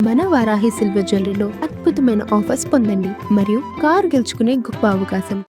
మన వారాహి సిల్వర్ జ్యువెలరీలో అద్భుతమైన ఆఫర్స్ పొందండి మరియు కారు గెలుచుకునే గొప్ప అవకాశం.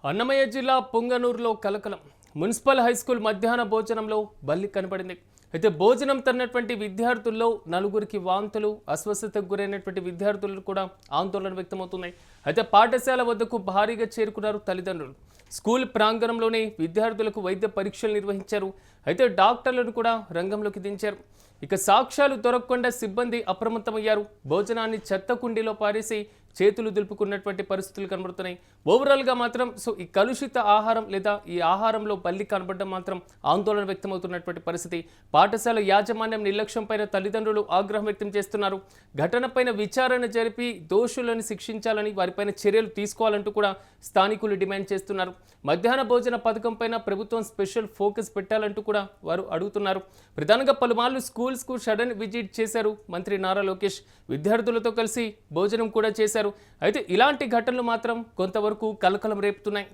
అన్నమయ్య జిల్లా పొంగనూరులో కలకలం. మున్సిపల్ హైస్కూల్ మధ్యాహ్న భోజనంలో బల్లి కనపడింది. అయితే భోజనం తిన్నటువంటి విద్యార్థుల్లో నలుగురికి వాంతులు, అస్వస్థతకు గురైనటువంటి విద్యార్థులు కూడా ఆందోళన వ్యక్తమవుతున్నాయి. అయితే పాఠశాల వద్దకు భారీగా చేరుకున్నారు తల్లిదండ్రులు. స్కూల్ ప్రాంగణంలోనే విద్యార్థులకు వైద్య పరీక్షలు నిర్వహించారు. అయితే డాక్టర్లను కూడా రంగంలోకి దించారు. ఇక సాక్ష్యాలు దొరకకుండా సిబ్బంది అప్రమత్తమయ్యారు. భోజనాన్ని చెత్త కుండీలో పారేసి చేతులు దులుపుకున్నటువంటి పరిస్థితులు కనబడుతున్నాయి. ఓవరాల్గా మాత్రం ఈ కలుషిత ఆహారం లేదా ఈ ఆహారంలో బల్లి కనబడడం మాత్రం ఆందోళన వ్యక్తమవుతున్నటువంటి పరిస్థితి. పాఠశాల యాజమాన్యం నిర్లక్ష్యం పైన తల్లిదండ్రులు ఆగ్రహం వ్యక్తం చేస్తున్నారు. ఘటనపైన విచారణ జరిపి దోషులను శిక్షించాలని, వారిపైన చర్యలు తీసుకోవాలంటూ కూడా స్థానికులు డిమాండ్ చేస్తున్నారు. మధ్యాహ్న భోజన పథకం పైన ప్రభుత్వం స్పెషల్ ఫోకస్ పెట్టాలంటూ కూడా వారు అడుగుతున్నారు. ప్రధానంగా పలుమార్లు స్కూల్స్కు సడన్ విజిట్ చేశారు మంత్రి నారా లోకేష్. విద్యార్థులతో కలిసి భోజనం కూడా చేశారు. అయితే ఇలాంటి ఘటనలు మాత్రం కొంతవరకు కలకలం రేపుతున్నాయి.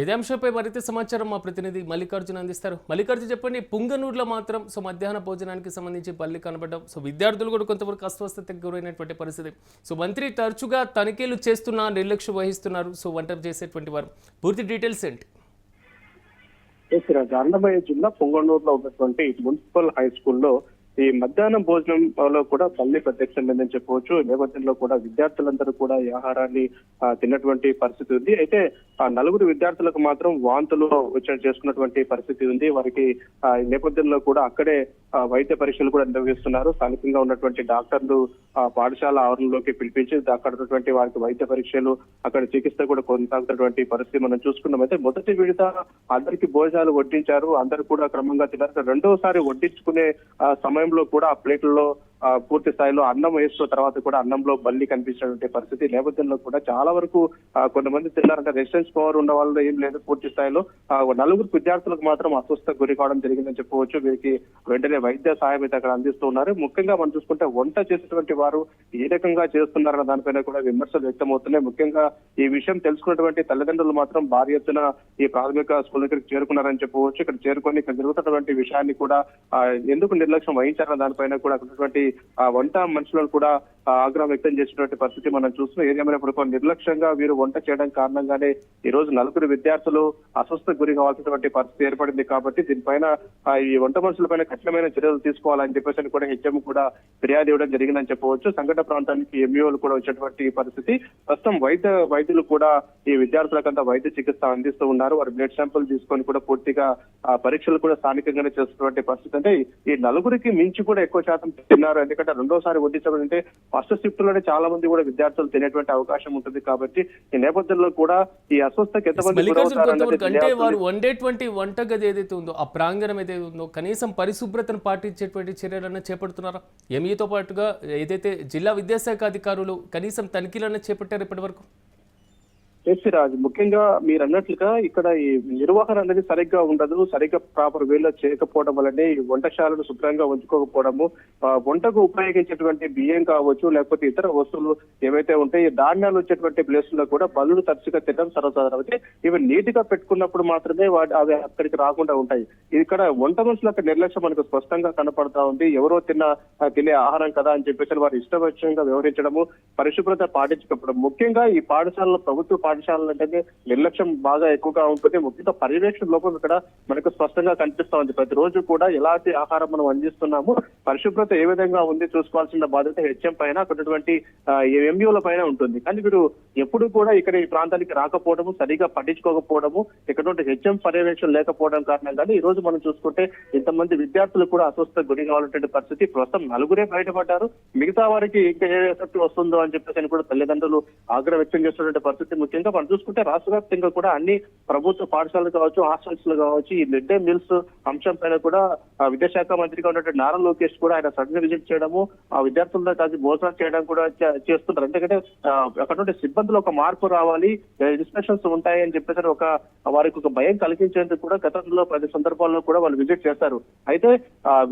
ఇదే అంశంపై మరింత సమాచారం మా ప్రతినిధి మల్లికార్జున అందిస్తారు. మల్లికార్జున చెప్పండి, పుంగనూరులో మాత్రం మధ్యాహ్న భోజనానికి సంబంధించి బల్లి కనబడడం, విద్యార్థులు కూడా కొంతవరకు అస్వస్థతకు గురైనటువంటి పరిస్థితి. మంత్రి తరచుగా తనిఖీలు చేస్తున్నా నిర్లక్ష్యం వహిస్తున్నారు. వంట చేసేటువంటి వారు పూర్తి డీటెయిల్స్ ఏంటి? అన్నమయ్య జిల్లా పొంగనూరులో ఉన్నటువంటి మున్సిపల్ హై స్కూల్లో ఈ మధ్యాహ్నం భోజనంలో కూడా బల్లి ప్రత్యక్షమైందని చెప్పవచ్చు. నేపథ్యంలో కూడా విద్యార్థులందరూ కూడా ఈ ఆహారాన్ని తిన్నటువంటి పరిస్థితి ఉంది. అయితే ఆ నలుగురు విద్యార్థులకు మాత్రం వాంతులు చేసుకున్నటువంటి పరిస్థితి ఉంది. వారికి నేపథ్యంలో కూడా అక్కడే వైద్య పరీక్షలు కూడా నిర్వహిస్తున్నారు. స్థానికంగా ఉన్నటువంటి డాక్టర్లు పాఠశాల ఆవరణలోకి పిలిపించి అక్కడ ఉన్నటువంటి వారికి వైద్య పరీక్షలు, అక్కడ చికిత్స కూడా కొనసాగుతున్నటువంటి పరిస్థితి మనం చూసుకున్నాం. అయితే మొదటి విడత అందరికీ భోజనాలు వడ్డించారు. అందరూ కూడా క్రమంగా తిన్నారు. రెండోసారి వడ్డించుకునే సమయంలో కూడా ఆ ప్లేట్లలో పూర్తి స్థాయిలో అన్నం వేసిన తర్వాత కూడా అన్నంలో బల్లి కనిపించినటువంటి పరిస్థితి. నేపథ్యంలో కూడా చాలా వరకు కొంతమంది తిన్నారంటే రెసిస్టెన్స్ పవర్ ఉన్న వాళ్ళు ఏం లేదు. పూర్తి స్థాయిలో నలుగురు విద్యార్థులకు మాత్రం అస్వస్థకు గురి కావడం జరిగిందని చెప్పవచ్చు. వీరికి వెంటనే వైద్య సాయం అయితే అక్కడ అందిస్తూ ఉన్నారు. ముఖ్యంగా మనం చూసుకుంటే వంట చేసేటువంటి వారు ఏ రకంగా చేస్తున్నారన్న దానిపైన కూడా విమర్శలు వ్యక్తమవుతున్నాయి. ముఖ్యంగా ఈ విషయం తెలుసుకున్నటువంటి తల్లిదండ్రులు మాత్రం భారీ ఎత్తున ఈ ప్రాథమిక స్కూల్ దగ్గరికి చేరుకున్నారని చెప్పవచ్చు. ఇక్కడ చేరుకొని ఇక్కడ జరుగుతున్నటువంటి విషయాన్ని కూడా ఎందుకు నిర్లక్ష్యం వహించారన్న దానిపైన కూడా అటువంటి వంట మనుషులను కూడా ఆగ్రహం వ్యక్తం చేసినటువంటి పరిస్థితి మనం చూస్తున్నాం. ఏదేమైనప్పుడు నిర్లక్ష్యంగా వీరు వంట చేయడం కారణంగానే ఈ రోజు నలుగురు విద్యార్థులు అస్వస్థకు గురి కావాల్సినటువంటి పరిస్థితి ఏర్పడింది. కాబట్టి దీనిపైన ఈ వంట మనుషులపైన కఠినమైన చర్యలు తీసుకోవాలని చెప్పేసి కూడా హెచ్ఎం కూడా ఫిర్యాదు ఇవ్వడం జరిగిందని చెప్పవచ్చు. సంఘటన ప్రాంతానికి ఎంఈఓలు కూడా వచ్చినటువంటి పరిస్థితి. ప్రస్తుతం వైద్యులు కూడా ఈ విద్యార్థులకంతా వైద్య చికిత్స అందిస్తూ ఉన్నారు. వారి బ్లడ్ శాంపుల్ తీసుకొని కూడా పూర్తిగా పరీక్షలు కూడా స్థానికంగానే చేస్తున్నటువంటి పరిస్థితి. అంటే ఈ నలుగురికి మించి కూడా ఎక్కువ శాతం తిన్నారు. ఎందుకంటే రెండోసారి వడ్డించబడింటే ఫస్ట్ షిఫ్ట్ లోనే చాలా మంది కూడా విద్యార్థులు తినేటువంటి అవకాశం ఉంటుంది. కాబట్టి ఈ నేపథ్యంలో కూడా ఈ అస్వస్థకి ఎంతమంది అంటే వారు వండేటువంటి వంటగది ఏదైతే ఉందో, ఆ ప్రాంగణం ఏదైతే ఉందో కనీసం పరిశుభ్రతను పాటించేటువంటి చర్యలన్నా చేపడుతున్నారా? ఎంఈతో పాటుగా ఏదైతే జిల్లా విద్యాశాఖ అధికారులు కనీసం తనిఖీలన్నా చేపట్టారు ఇప్పటి వరకు? రాజు, ముఖ్యంగా మీరు అన్నట్లుగా ఇక్కడ ఈ నిర్వహణ అనేది సరిగ్గా ఉండదు. సరిగ్గా ప్రాపర్ వేలో చేయకపోవడం వల్లనే ఈ వంటశాలను శుభ్రంగా ఉంచుకోకపోవడము, వంటకు ఉపయోగించేటువంటి బియ్యం కావచ్చు, లేకపోతే ఇతర వస్తువులు ఏవైతే ఉంటాయి ధాన్యాలు వచ్చేటువంటి ప్లేసుల్లో కూడా బల్లులు తరచుగా తినడం సర్వసాధారణం. అయితే ఇవి నీట్ గా పెట్టుకున్నప్పుడు మాత్రమే అవి అక్కడికి రాకుండా ఉంటాయి. ఇక్కడ వంట మనుషుల నిర్లక్ష్యం మనకు స్పష్టంగా కనపడతా ఉంది. ఎవరో తినే ఆహారం కదా అని చెప్పేసి వారు ఇష్టపక్షంగా వ్యవహరించడము, పరిశుభ్రత పాటించకపోవడం. ముఖ్యంగా ఈ పాఠశాలలో ప్రభుత్వ పాఠశాలలు అంటే నిర్లక్ష్యం బాగా ఎక్కువగా ఉంటుంది. ముఖ్యంగా పర్యవేక్షణ లోపం ఇక్కడ మనకు స్పష్టంగా కనిపిస్తా ఉంది. ప్రతిరోజు కూడా ఎలాంటి ఆహారం మనం అందిస్తున్నాము, పరిశుభ్రత ఏ విధంగా ఉంది చూసుకోవాల్సిన బాధ్యత హెచ్ఎం పైన, అక్కడటువంటి ఎంఈఓల పైన ఉంటుంది. కానీ వీరు ఎప్పుడు కూడా ఇక్కడ ఈ ప్రాంతానికి రాకపోవడము, సరిగా పట్టించుకోకపోవడము, ఇక్కడ హెచ్ఎం పర్యవేక్షణ లేకపోవడం కారణంగానే ఈ రోజు మనం చూసుకుంటే ఇంతమంది విద్యార్థులు కూడా అస్వస్థ గురి కావాలన్నటువంటి పరిస్థితి. ప్రస్తుతం నలుగురే బయటపడ్డారు. మిగతా వారికి ఇంకా ఏ ఎఫెక్ట్ వస్తుందో అని చెప్పేసి కూడా తల్లిదండ్రులు ఆగ్రహం వ్యక్తం చేస్తున్నటువంటి పరిస్థితి. ముఖ్యంగా ముఖ్యంగా మనం చూసుకుంటే రాష్ట్ర వ్యాప్తంగా కూడా అన్ని ప్రభుత్వ పాఠశాలలు కావచ్చు, హాస్టల్స్ లో కావచ్చు, ఈ మిడ్ డే మీల్స్ అంశం పైన కూడా విద్యాశాఖ మంత్రిగా ఉన్నటువంటి నారా లోకేష్ కూడా ఆయన సడన్ విజిట్ చేయడము, ఆ విద్యార్థులతో కలిసి భోజనం చేయడం కూడా చేస్తుంటారు. ఎందుకంటే అక్కడ నుండి సిబ్బందిలో ఒక మార్పు రావాలి, ఇన్స్పెక్షన్స్ ఉంటాయి అని చెప్పేసి వారికి ఒక భయం కలిగించేందుకు కూడా గతంలో పది సందర్భాల్లో కూడా వాళ్ళు విజిట్ చేస్తారు. అయితే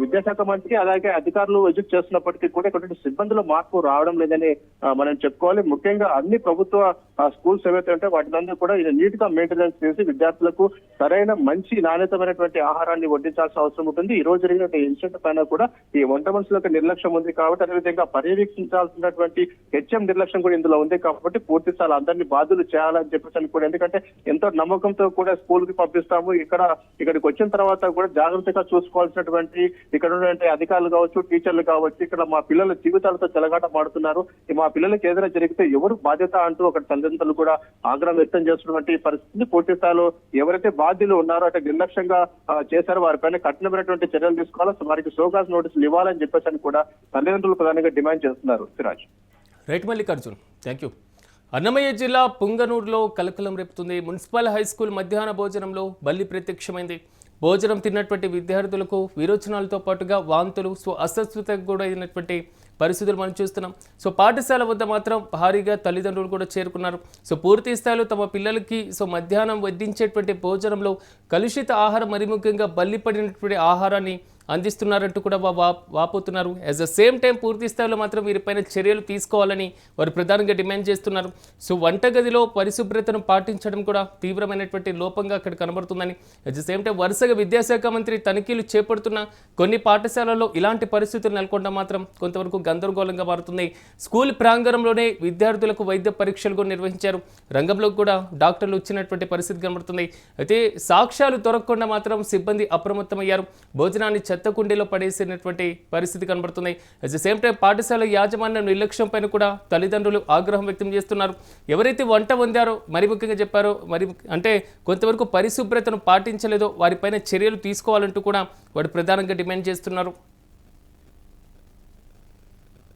విద్యాశాఖ మంత్రి అలాగే అధికారులు విజిట్ చేస్తున్నప్పటికీ కూడా ఇక్కడ సిబ్బందిలో మార్పు రావడం లేదని మనం చెప్పుకోవాలి. ముఖ్యంగా అన్ని ప్రభుత్వ స్కూల్స్ ఏవైతే ఉంటే వాటినందరూ కూడా నీట్ గా మెయింటెనెన్స్ చేసి విద్యార్థులకు సరైన మంచి నాణ్యతమైనటువంటి ఆహారాన్ని వడ్డించాల్సిన అవసరం ఉంటుంది. ఈ రోజు జరిగిన ఇన్సిడెంట్ పైన కూడా ఈ వంట మనుషులకు నిర్లక్ష్యం ఉంది కాబట్టి, అదేవిధంగా పర్యవేక్షించాల్సినటువంటి హెచ్ఎం నిర్లక్ష్యం కూడా ఇందులో ఉంది కాబట్టి పూర్తి స్థాయి అందరినీ బాధ్యులు చేయాలని చెప్పేసి కూడా, ఎందుకంటే ఎంతో నమ్మకంతో కూడా స్కూల్ కి పంపిస్తాము, ఇక్కడికి వచ్చిన తర్వాత కూడా జాగ్రత్తగా చూసుకోవాల్సినటువంటి ఇక్కడ ఉన్నటువంటి అధికారులు కావచ్చు, టీచర్లు కావచ్చు, ఇక్కడ మా పిల్లల జీవితాలతో చెలగాట మాడుతున్నారు, మా పిల్లలకి ఏదైనా జరిగితే ఎవరు బాధ్యత అంటూ ఒక తల్లిదండ్రులు కూడా ఆగ్రహం వ్యక్తం చేస్తున్నటువంటి పరిస్థితి. పూర్తి స్థాయిలో ఎవరైతే బాధ్యులు ఉన్నారో అంటే నిర్లక్ష్యంగా చేశారో వారిపైన కఠినమైనటువంటి చర్యలు తీసుకోవాలి, వారికి సోకాస్ నోటీసులు ఇవ్వాలని చెప్పేసి కూడా తల్లిదండ్రులు ప్రధానంగా డిమాండ్ చేస్తున్నారు. Siraj. Right Mallikarjun, thank you. Annamayya జిల్లా పుంగనూరులో కలకలం రేపుతుంది. మున్సిపల్ హై స్కూల్ మధ్యాహ్న భోజనంలో బల్లి ప్రత్యక్షమైంది. భోజనం తిన్నటువంటి విద్యార్థులకు విరోచనాలతో పాటుగా వాంతులు, అస్వస్థతకు కూడా అయినటువంటి పరిస్థితులు మనం చూస్తున్నాం. పాఠశాల వద్ద మాత్రం భారీగా తల్లిదండ్రులు కూడా చేరుకున్నారు. పూర్తి స్థాయిలో తమ పిల్లలకి మధ్యాహ్నం వడ్డించేటువంటి భోజనంలో కలుషిత ఆహారం, మరి ముఖ్యంగా బల్లి పడినటువంటి ఆహారాన్ని అందిస్తున్నారంటూ కూడా వాపోతున్నారు. అట్ ద సేమ్ టైం పూర్తి స్థాయిలో మాత్రం వీరిపైన చర్యలు తీసుకోవాలని వారు ప్రధానంగా డిమాండ్ చేస్తున్నారు. వంటగదిలో పరిశుభ్రతను పాటించడం కూడా తీవ్రమైనటువంటి లోపంగా అక్కడ కనబడుతుందని, అట్ ద సేమ్ టైం వరుసగా విద్యాశాఖ మంత్రి తనిఖీలు చేపడుతున్న కొన్ని పాఠశాలల్లో ఇలాంటి పరిస్థితులు నెలకొనడం మాత్రం కొంతవరకు గందరగోళంగా మారుతుంది. స్కూల్ ప్రాంగణంలోనే విద్యార్థులకు వైద్య పరీక్షలు కూడా నిర్వహించారు. రంగంలో కూడా డాక్టర్లు వచ్చినటువంటి పరిస్థితి కనబడుతుంది. అయితే సాక్ష్యాలు దొరకకుండా మాత్రం సిబ్బంది అప్రమత్తమయ్యారు. భోజనాన్ని చెత్త కుండీలో పడేసినటువంటి పరిస్థితి కనబడుతుంది. అట్ ద సేమ్ టైం పాఠశాల యాజమాన్యం నిర్లక్ష్యం పైన కూడా తల్లిదండ్రులు ఆగ్రహం వ్యక్తం చేస్తున్నారు. ఎవరైతే వంట వండారో, మరి ముఖ్యంగా చెప్పారో, అంటే కొంతవరకు పరిశుభ్రతను పాటించలేదో వారిపైన చర్యలు తీసుకోవాలంటూ కూడా వారు ప్రధానంగా డిమాండ్ చేస్తున్నారు.